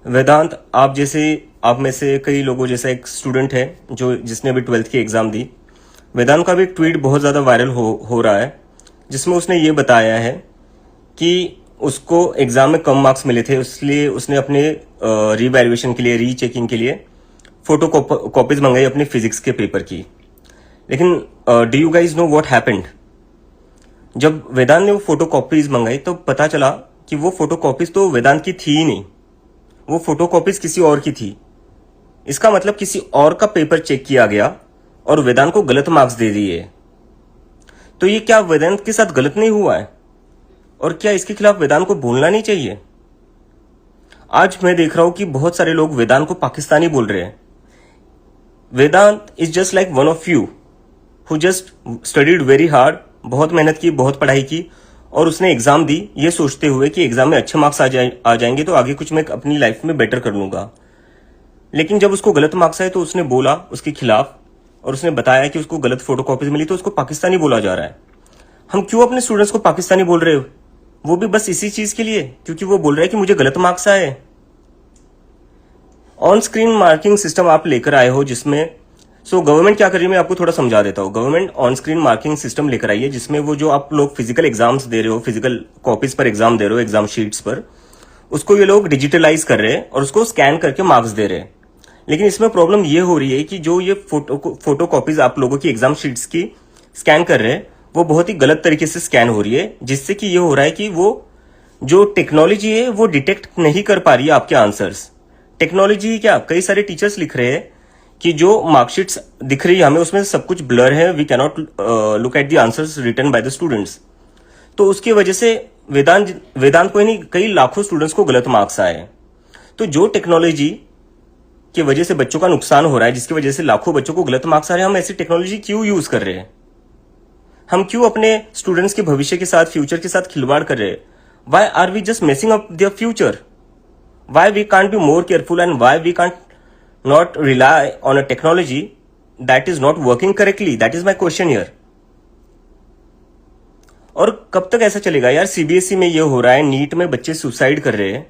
वेदांत, आप में से कई लोगों जैसा एक स्टूडेंट है जिसने अभी 12th की एग्जाम दी। वेदांत का भी एक ट्वीट बहुत ज़्यादा वायरल हो रहा है, जिसमें उसने ये बताया है कि उसको एग्जाम में कम मार्क्स मिले थे, इसलिए उसने अपने रीवैल्यूएशन के लिए, रीचेकिंग के लिए फोटो कॉपीज मंगाई अपने फिजिक्स के पेपर की। लेकिन do you guys know what happened? जब वेदांत ने वो फोटो कॉपीज मंगाई तो पता चला कि वो फोटो कॉपीज तो वेदांत की थी ही नहीं, वो फोटो कॉपीज किसी और की थी। इसका मतलब किसी और का पेपर चेक किया गया और वेदांत को गलत मार्क्स दे दिए। तो ये क्या वेदांत के साथ गलत नहीं हुआ है? और क्या इसके खिलाफ वेदांत को बोलना नहीं चाहिए? आज मैं देख रहा हूं कि बहुत सारे लोग वेदांत को पाकिस्तानी बोल रहे हैं। Vedant is just like one of you who just studied very hard, बहुत मेहनत की, बहुत पढ़ाई की और उसने एग्जाम दी ये सोचते हुए कि एग्जाम में अच्छे मार्क्स आ जाएंगे तो आगे कुछ मैं अपनी लाइफ में बेटर कर लूंगा। लेकिन जब उसको गलत मार्क्स आए तो उसने बोला उसके खिलाफ और उसने बताया कि उसको गलत फोटो कॉपीज मिली तो उसको पाकिस्तानी बोला जा रहा है। हम क्यों अपने स्टूडेंट्स को पाकिस्तानी बोल रहे हो? वो भी बस इसी चीज के लिए, क्योंकि वो बोल रहा है कि मुझे गलत मार्क्स आए। ऑन स्क्रीन मार्किंग सिस्टम आप लेकर आए हो जिसमें गवर्नमेंट क्या कर रही है, मैं आपको थोड़ा समझा देता हूँ। Government on screen marking system लेकर आई है जिसमें वो जो आप लोग फिजिकल एग्जाम्स दे रहे हो, फिजिकल कॉपीज पर एग्जाम दे रहे हो, एग्जाम शीट्स पर, उसको ये लोग डिजिटलाइज कर रहे हैं और उसको स्कैन करके मार्क्स दे रहे हैं। लेकिन इसमें प्रॉब्लम ये हो रही है कि जो ये फोटो कॉपीज आप लोगों की एग्जाम शीट्स की स्कैन कर रहे हैं वो बहुत ही गलत तरीके से स्कैन हो रही है, जिससे कि ये हो रहा है कि वो जो टेक्नोलॉजी है वो डिटेक्ट नहीं कर पा रही है आपके आंसर्स। टेक्नोलॉजी क्या, कई सारे टीचर्स लिख रहे हैं कि जो मार्कशीट्स दिख रही है हमें उसमें सब कुछ ब्लर है, we cannot look at the answers written by the students. तो उसकी वजह से वेदांत को नहीं, कई लाखों स्टूडेंट्स को गलत मार्क्स आए। तो जो टेक्नोलॉजी की वजह से बच्चों का नुकसान हो रहा है, जिसकी वजह से लाखों बच्चों को गलत मार्क्स आ रहे हैं, हम ऐसी टेक्नोलॉजी क्यों यूज कर रहे हैं? हम क्यों अपने स्टूडेंट्स के भविष्य के साथ, फ्यूचर के साथ खिलवाड़ कर रहे हैं? Why are we just messing up their future? Why we can't be more careful and why we can't not rely on a technology that is not working correctly? That is my question here. और कब तक ऐसा चलेगा यार? CBSE में ये हो रहा है, नीट में बच्चे सुसाइड कर रहे हैं।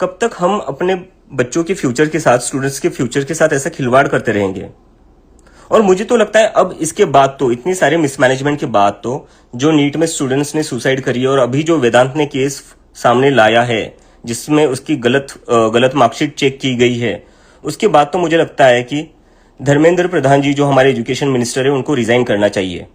कब तक हम अपने बच्चों के फ्यूचर के साथ, स्टूडेंट्स के फ्यूचर के साथ ऐसा खिलवाड़ करते रहेंगे? और मुझे तो लगता है अब इसके बाद तो, इतनी सारे मिसमैनेजमेंट के बाद तो, जो नीट में स्टूडेंट्स ने सुसाइड करी है और अभी जो वेदांत ने केस सामने लाया है जिसमें उसकी गलत मार्कशीट चेक की गई है, उसके बाद तो मुझे लगता है कि धर्मेंद्र प्रधान जी जो हमारे एजुकेशन मिनिस्टर है उनको रिजाइन करना चाहिए।